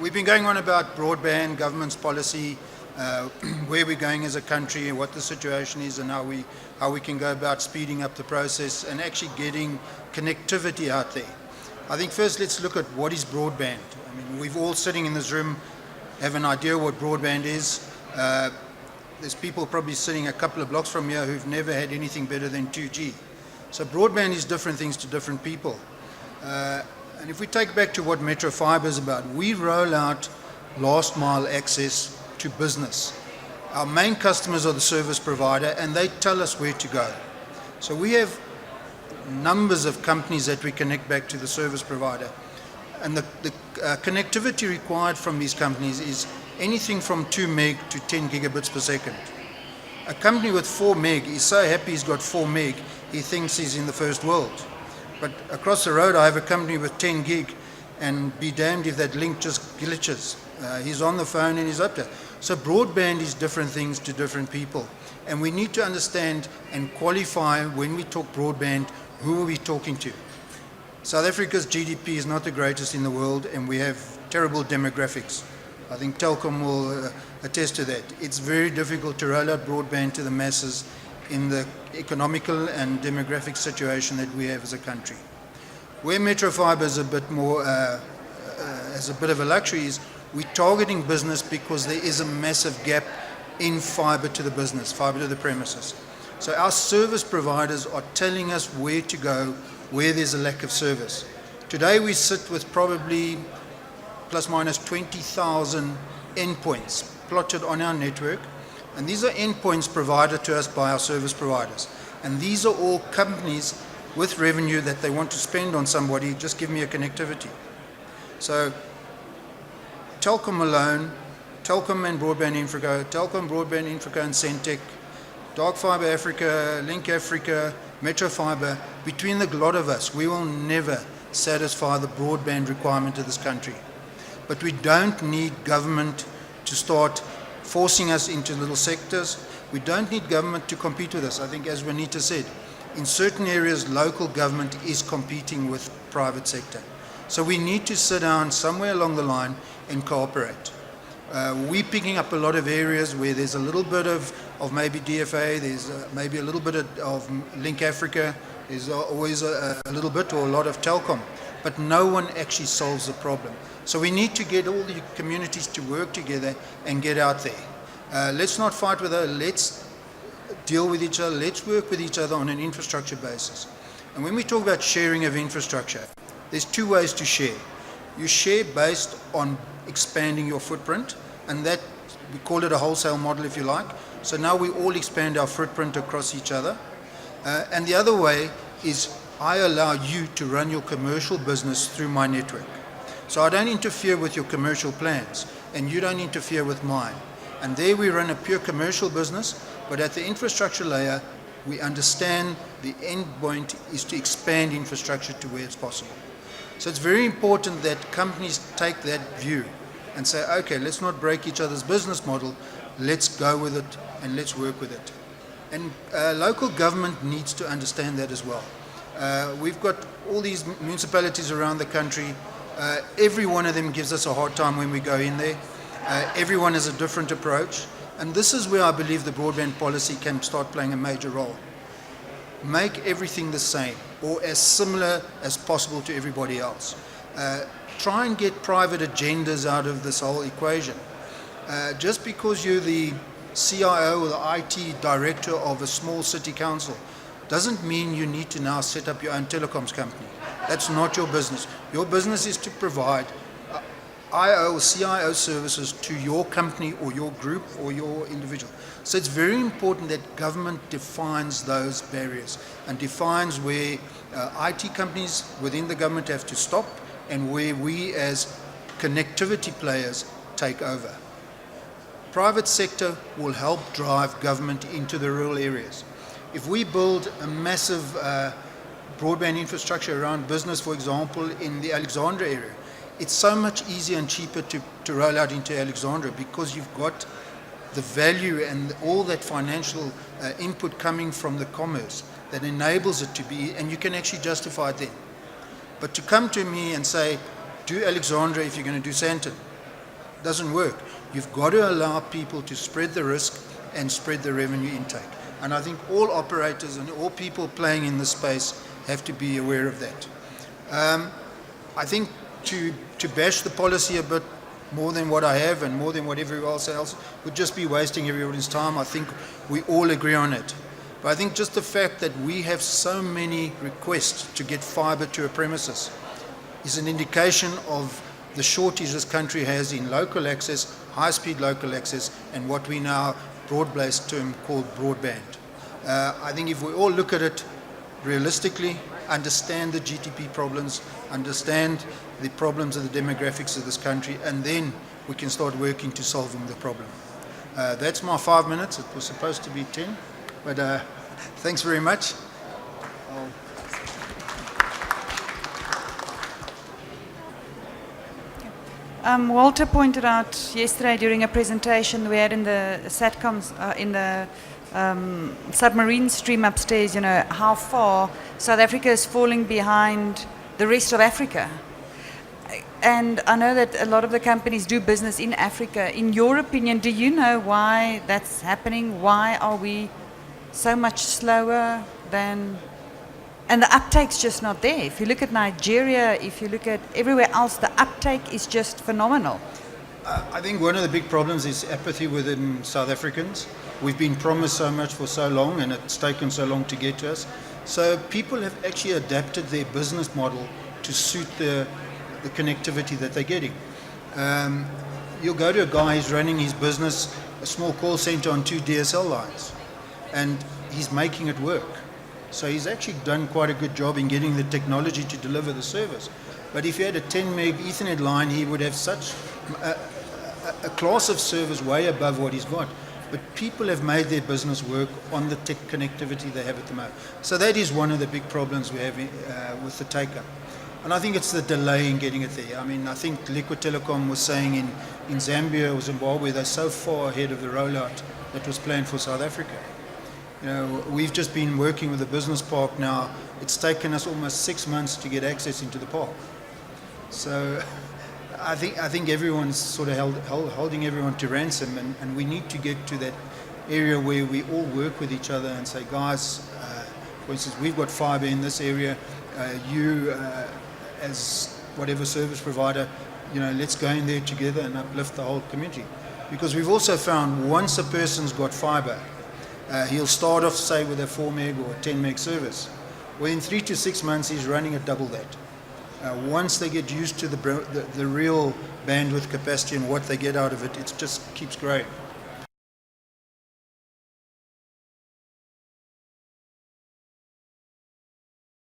We've been going on about broadband, government's policy, where we're going as a country, and what the situation is, and how we can go about speeding up the process and actually getting connectivity out there. I think first let's look at what is broadband. I mean, we've all sitting in this room have an idea what broadband is. There's people probably sitting a couple of blocks from here who've never had anything better than 2G. So broadband is different things to different people. And if we take back to what Metro Fibre is about, we roll out last mile access to business. Our main customers are the service provider, and they tell us where to go. So we have numbers of companies that we connect back to the service provider. And the connectivity required from these companies is anything from 2 meg to 10 gigabits per second. A company with 4 meg is so happy he's got 4 meg, he thinks he's in the first world. But across the road, I have a company with 10 gig, and be damned if that link just glitches. He's on the phone and he's up there. So broadband is different things to different people. And we need to understand and qualify when we talk broadband, who are we talking to? South Africa's GDP is not the greatest in the world, and we have terrible demographics. I think Telkom will attest to that. It's very difficult to roll out broadband to the masses in the economical and demographic situation that we have as a country. Where Metro Fibre is a bit more, as a bit of a luxury, is we're targeting business because there is a massive gap in fibre to the business, fibre to the premises. So our service providers are telling us where to go, where there's a lack of service. Today we sit with probably plus minus 20,000 endpoints plotted on our network, and these are endpoints provided to us by our service providers. And these are all companies with revenue that they want to spend on somebody, just give me a connectivity. So Telkom alone, Telkom and Broadband Infraco, Telkom, Broadband Infraco and Centec, Dark Fibre Africa, Link Africa, Metro Fibre, between the lot of us, we will never satisfy the broadband requirement of this country. But we don't need government to start forcing us into little sectors. We don't need government to compete with us. I think, as Renita said, in certain areas, local government is competing with private sector. So we need to sit down somewhere along the line and cooperate. We're picking up a lot of areas where there's a little bit of maybe DFA, there's maybe a little bit of Link Africa, there's always a little bit or a lot of Telkom, but no one actually solves the problem. So we need to get all the communities to work together and get out there. Let's not fight with her, let's deal with each other, let's work with each other on an infrastructure basis. And when we talk about sharing of infrastructure, there's two ways to share. You share based on expanding your footprint, and that, we call it a wholesale model if you like. So now we all expand our footprint across each other. And the other way is I allow you to run your commercial business through my network. So I don't interfere with your commercial plans, and you don't interfere with mine. And there we run a pure commercial business, but at the infrastructure layer, we understand the end point is to expand infrastructure to where it's possible. So it's very important that companies take that view and say, okay, let's not break each other's business model, let's go with it and let's work with it. And local government needs to understand that as well. We've got all these municipalities around the country. Every one of them gives us a hard time when we go in there. Everyone has a different approach. And this is where I believe the broadband policy can start playing a major role. Make everything the same or as similar as possible to everybody else. Try and get private agendas out of this whole equation. Just because you're the CIO or the IT director of a small city council doesn't mean you need to now set up your own telecoms company. That's not your business. Your business is to provide IO or CIO services to your company or your group or your individual. So it's very important that government defines those barriers and defines where IT companies within the government have to stop and where we as connectivity players take over. Private sector will help drive government into the rural areas. If we build a massive broadband infrastructure around business, for example, in the Alexandra area, it's so much easier and cheaper to roll out into Alexandra because you've got the value and all that financial input coming from the commerce that enables it to be, and you can actually justify it then. But to come to me and say, do Alexandra if you're going to do Sandton, doesn't work. You've got to allow people to spread the risk and spread the revenue intake. And I think all operators and all people playing in this space have to be aware of that. I think to bash the policy a bit more than what I have and more than what everyone else would just be wasting everybody's time. I think we all agree on it. But I think just the fact that we have so many requests to get fibre to a premises is an indication of the shortage this country has in local access, high-speed local access, and what we now broad-based term called broadband. I think if we all look at it realistically, understand the GDP problems, understand the problems of the demographics of this country, and then we can start working to solving the problem. That's my 5 minutes. It was supposed to be 10, but thanks very much. Walter pointed out yesterday during a presentation we had in the SatComs, in the submarine stream upstairs, how far South Africa is falling behind the rest of Africa. And I know that a lot of the companies do business in Africa. In your opinion, do you know why that's happening? Why are we so much slower than... And the uptake's just not there. If you look at Nigeria, if you look at everywhere else, the uptake is just phenomenal. I think one of the big problems is apathy within South Africans. We've been promised so much for so long, and it's taken so long to get to us. So people have actually adapted their business model to suit the connectivity that they're getting. You'll go to a guy who's running his business, a small call center on 2 DSL lines, and he's making it work. So he's actually done quite a good job in getting the technology to deliver the service. But if he had a 10 meg Ethernet line, he would have such a class of service way above what he's got. But people have made their business work on the tech connectivity they have at the moment. So that is one of the big problems we have with the take-up. And I think it's the delay in getting it there. I mean, I think Liquid Telecom was saying in Zambia or Zimbabwe, they're so far ahead of the rollout that was planned for South Africa. We've just been working with the business park now. It's taken us almost 6 months to get access into the park. So I think everyone's sort of holding everyone to ransom, and we need to get to that area where we all work with each other and say, guys, for instance, we've got fibre in this area. You, as whatever service provider, let's go in there together and uplift the whole community. Because we've also found once a person's got fibre, he'll start off, say, with a 4 meg or 10 meg service. Within 3 to 6 months, he's running at double that. Once they get used to the real bandwidth capacity and what they get out of it, it just keeps growing.